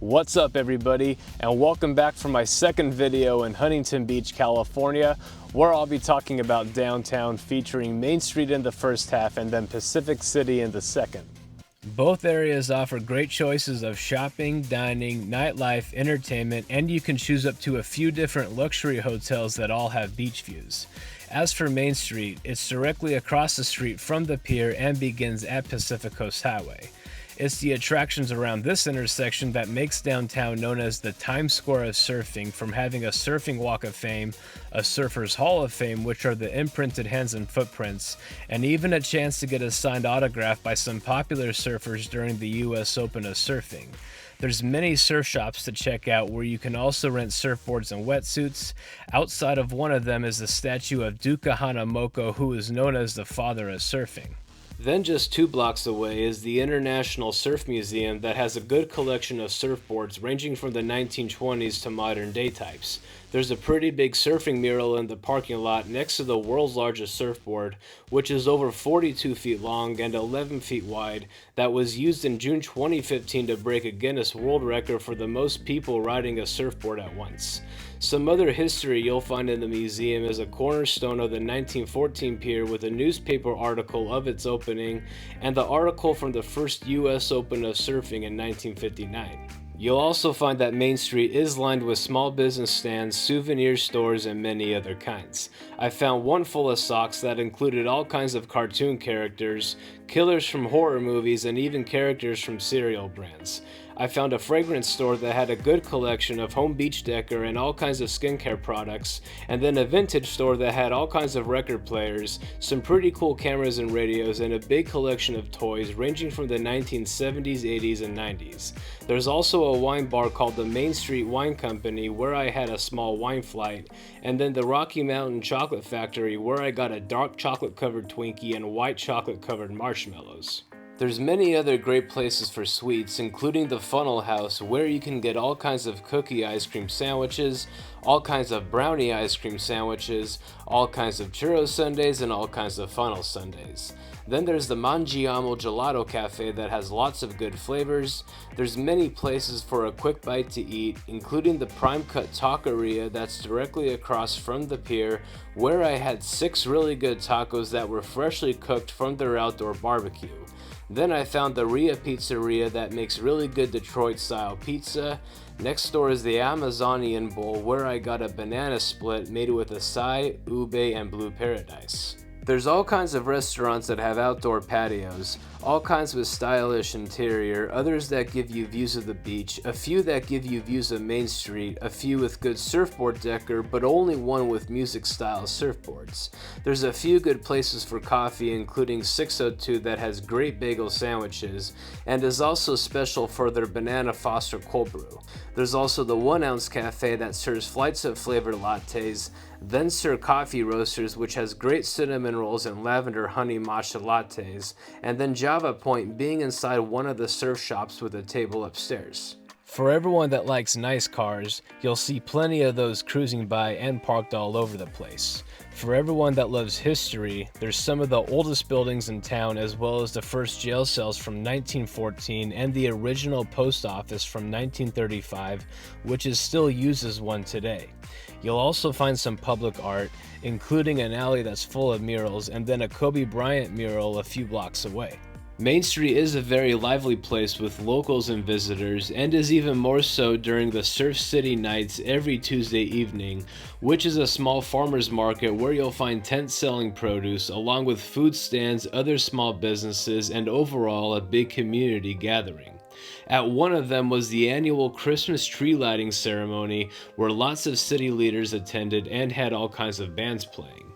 What's up everybody, and welcome back for my second video in Huntington Beach, California, where I'll be talking about downtown featuring Main Street in the first half and then Pacific City in the second. Both areas offer great choices of shopping, dining, nightlife, entertainment, and you can choose up to a few different luxury hotels that all have beach views. As for Main Street, it's directly across the street from the pier and begins at Pacific Coast Highway. It's the attractions around this intersection that makes downtown known as the Times Square of surfing, from having a surfing walk of fame, a surfer's hall of fame, which are the imprinted hands and footprints, and even a chance to get a signed autograph by some popular surfers during the US Open of Surfing. There's many surf shops to check out where you can also rent surfboards and wetsuits. Outside of one of them is the statue of Duka Hanamoko, who is known as the father of surfing. Then just 2 blocks away is the International Surf Museum that has a good collection of surfboards ranging from the 1920s to modern day types. There's a pretty big surfing mural in the parking lot next to the world's largest surfboard, which is over 42 feet long and 11 feet wide, that was used in June 2015 to break a Guinness World Record for the most people riding a surfboard at once. Some other history you'll find in the museum is a cornerstone of the 1914 pier with a newspaper article of its opening and the article from the first US Open of Surfing in 1959. You'll also find that Main Street is lined with small business stands, souvenir stores, and many other kinds. I found one full of socks that included all kinds of cartoon characters, killers from horror movies, and even characters from cereal brands. I found a fragrance store that had a good collection of home beach decor and all kinds of skincare products, and then a vintage store that had all kinds of record players, some pretty cool cameras and radios, and a big collection of toys ranging from the 1970s, 80s, and 90s. There's also a wine bar called the Main Street Wine Company where I had a small wine flight, and then the Rocky Mountain Chocolate Factory where I got a dark chocolate covered Twinkie and white chocolate covered marshmallows. There's many other great places for sweets, including the Funnel House, where you can get all kinds of cookie ice cream sandwiches, all kinds of brownie ice cream sandwiches, all kinds of churro sundaes, and all kinds of funnel sundaes. Then there's the Mangiamo Gelato Cafe that has lots of good flavors. There's many places for a quick bite to eat, including the Prime Cut Taqueria that's directly across from the pier, where I had 6 really good tacos that were freshly cooked from their outdoor barbecue. Then I found the Ria Pizzeria that makes really good Detroit-style pizza. Next door is the Amazonian Bowl where I got a banana split made with acai, ube, and blue paradise. There's all kinds of restaurants that have outdoor patios, all kinds with stylish interior, others that give you views of the beach, a few that give you views of Main Street, a few with good surfboard decor, but only one with music-style surfboards. There's a few good places for coffee, including 602 that has great bagel sandwiches, and is also special for their Banana Foster cold brew. There's also the 1 Ounce Cafe that serves flights of flavored lattes, then Sir Coffee Roasters, which has great cinnamon rolls and lavender honey matcha lattes, and then Java Point, being inside one of the surf shops with a table upstairs. For everyone that likes nice cars, you'll see plenty of those cruising by and parked all over the place. For everyone that loves history, there's some of the oldest buildings in town, as well as the first jail cells from 1914 and the original post office from 1935, which is still used as one today. You'll also find some public art, including an alley that's full of murals, and then a Kobe Bryant mural a few blocks away. Main Street is a very lively place with locals and visitors, and is even more so during the Surf City Nights every Tuesday evening, which is a small farmers market where you'll find tents selling produce, along with food stands, other small businesses, and overall a big community gathering. At one of them was the annual Christmas tree lighting ceremony, where lots of city leaders attended and had all kinds of bands playing.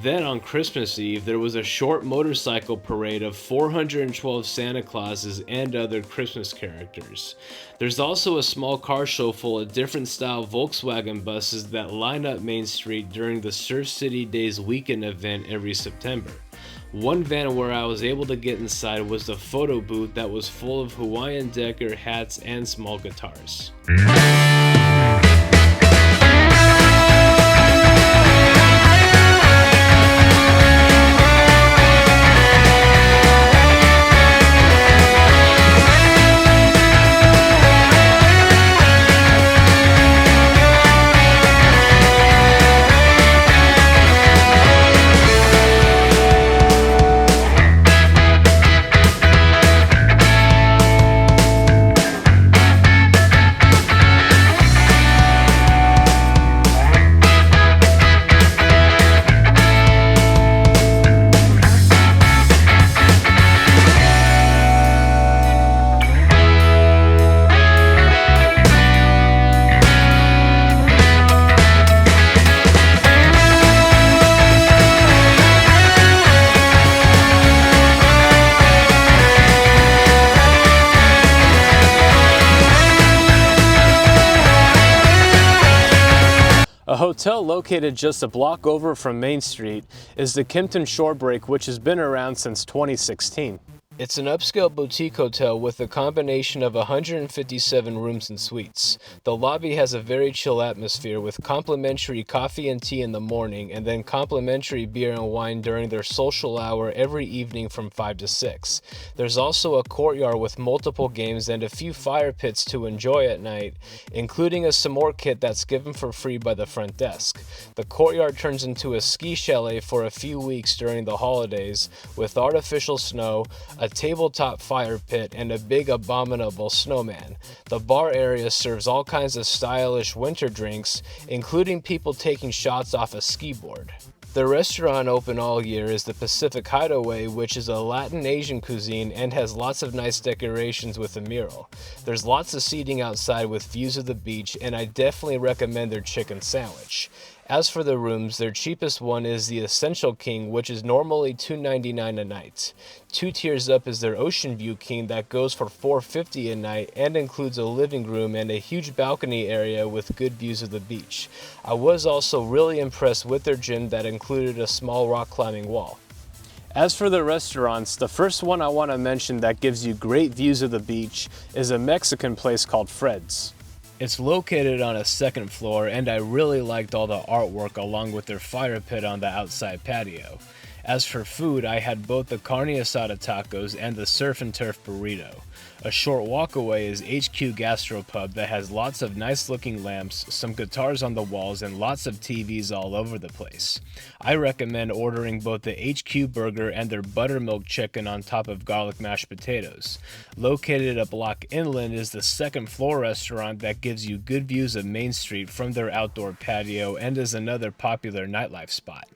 Then on Christmas Eve, there was a short motorcycle parade of 412 Santa Clauses and other Christmas characters. There's also a small car show full of different style Volkswagen buses that line up Main Street during the Surf City Days weekend event every September. One van where I was able to get inside was the photo booth that was full of Hawaiian decor, hats, and small guitars. hotel located just a block over from Main Street is the Kimpton Shorebreak, which has been around since 2016. It's an upscale boutique hotel with a combination of 157 rooms and suites. The lobby has a very chill atmosphere with complimentary coffee and tea in the morning and then complimentary beer and wine during their social hour every evening from 5 to 6. There's also a courtyard with multiple games and a few fire pits to enjoy at night, including a s'more kit that's given for free by the front desk. The courtyard turns into a ski chalet for a few weeks during the holidays with artificial snow, a tabletop fire pit, and a big abominable snowman. The bar area serves all kinds of stylish winter drinks, including people taking shots off a ski board. The restaurant open all year is the Pacific Hideaway, which is a Latin Asian cuisine and has lots of nice decorations with a mural. There's lots of seating outside with views of the beach, and I definitely recommend their chicken sandwich. As for the rooms, their cheapest one is the Essential King, which is normally $299 a night. 2 tiers up is their Ocean View King that goes for $450 a night and includes a living room and a huge balcony area with good views of the beach. I was also really impressed with their gym that included a small rock climbing wall. As for the restaurants, the first one I want to mention that gives you great views of the beach is a Mexican place called Fred's. It's located on a 2nd floor, and I really liked all the artwork along with their fire pit on the outside patio. As for food, I had both the carne asada tacos and the surf and turf burrito. A short walk away is HQ Gastropub that has lots of nice looking lamps, some guitars on the walls, and lots of TVs all over the place. I recommend ordering both the HQ burger and their buttermilk chicken on top of garlic mashed potatoes. Located a block inland is the 2nd floor restaurant that gives you good views of Main Street from their outdoor patio and is another popular nightlife spot.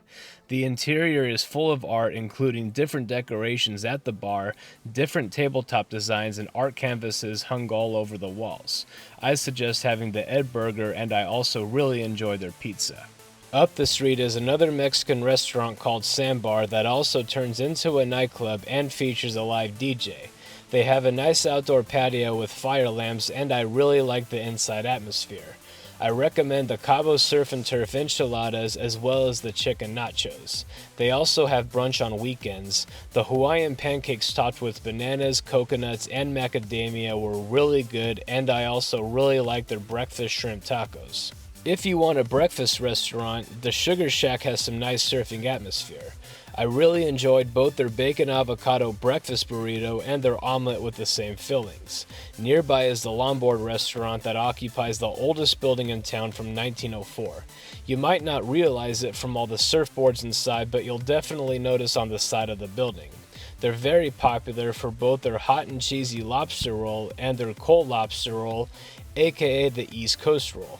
The interior is full of art, including different decorations at the bar, different tabletop designs, and art canvases hung all over the walls. I suggest having the Ed Burger, and I also really enjoy their pizza. Up the street is another Mexican restaurant called Sandbar that also turns into a nightclub and features a live DJ. They have a nice outdoor patio with fire lamps, and I really like the inside atmosphere. I recommend the Cabo Surf and Turf enchiladas as well as the chicken nachos. They also have brunch on weekends. The Hawaiian pancakes topped with bananas, coconuts, and macadamia were really good, and I also really like their breakfast shrimp tacos. If you want a breakfast restaurant, the Sugar Shack has some nice surfing atmosphere. I really enjoyed both their bacon avocado breakfast burrito and their omelet with the same fillings. Nearby is the Longboard restaurant that occupies the oldest building in town from 1904. You might not realize it from all the surfboards inside, but you'll definitely notice on the side of the building. They're very popular for both their hot and cheesy lobster roll and their cold lobster roll, aka the East Coast roll.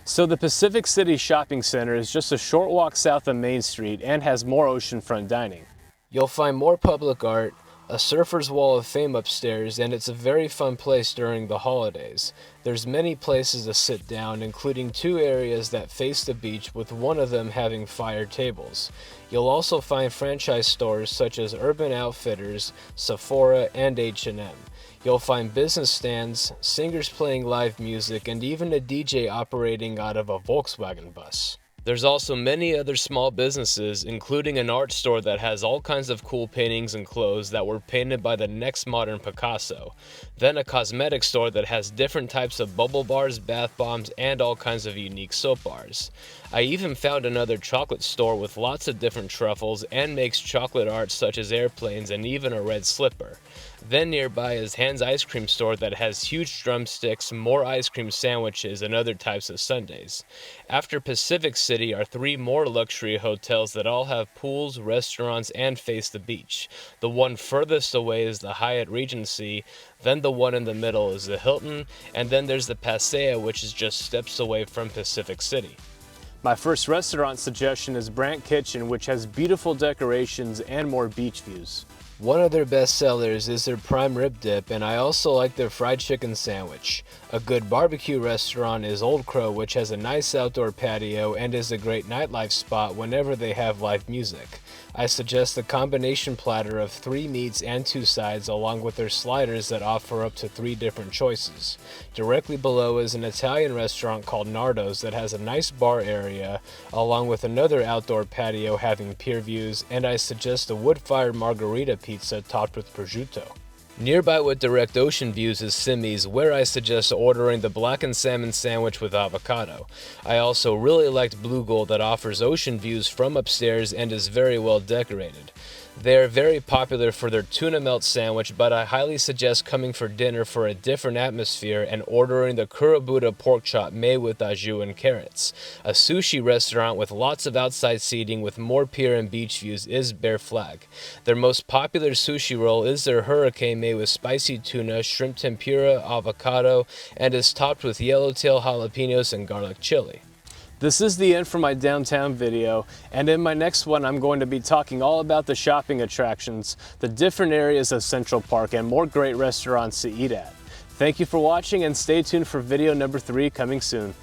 So the Pacific City Shopping Center is just a short walk south of Main Street and has more oceanfront dining. You'll find more public art, a surfer's wall of fame upstairs, and it's a very fun place during the holidays. There's many places to sit down, including 2 areas that face the beach, with one of them having fire tables. You'll also find franchise stores such as Urban Outfitters, Sephora, and H&M. You'll find business stands, singers playing live music, and even a DJ operating out of a Volkswagen bus. There's also many other small businesses, including an art store that has all kinds of cool paintings and clothes that were painted by the next modern Picasso. Then a cosmetic store that has different types of bubble bars, bath bombs, and all kinds of unique soap bars. I even found another chocolate store with lots of different truffles and makes chocolate art such as airplanes and even a red slipper. Then nearby is Han's Ice Cream Store that has huge drumsticks, more ice cream sandwiches, and other types of sundaes. After Pacific City are 3 more luxury hotels that all have pools, restaurants, and face the beach. The one furthest away is the Hyatt Regency, then the one in the middle is the Hilton, and then there's the Paseo, which is just steps away from Pacific City. My first restaurant suggestion is Brant Kitchen, which has beautiful decorations and more beach views. One of their best sellers is their prime rib dip, and I also like their fried chicken sandwich. A good barbecue restaurant is Old Crow, which has a nice outdoor patio and is a great nightlife spot whenever they have live music. I suggest the combination platter of 3 meats and 2 sides along with their sliders that offer up to 3 different choices. Directly below is an Italian restaurant called Nardo's that has a nice bar area along with another outdoor patio having pier views, and I suggest a wood-fired margarita pizza topped with prosciutto. Nearby with direct ocean views is Simi's, where I suggest ordering the blackened salmon sandwich with avocado. I also really liked Blue Gold that offers ocean views from upstairs and is very well decorated. They are very popular for their tuna melt sandwich, but I highly suggest coming for dinner for a different atmosphere and ordering the Kurabuta pork chop made with au jus and carrots. A sushi restaurant with lots of outside seating with more pier and beach views is Bear Flag. Their most popular sushi roll is their hurricane made with spicy tuna, shrimp tempura, avocado, and is topped with yellowtail jalapenos and garlic chili. This is the end for my downtown video, and in my next one I'm going to be talking all about the shopping attractions, the different areas of Central Park, and more great restaurants to eat at. Thank you for watching, and stay tuned for video number 3 coming soon.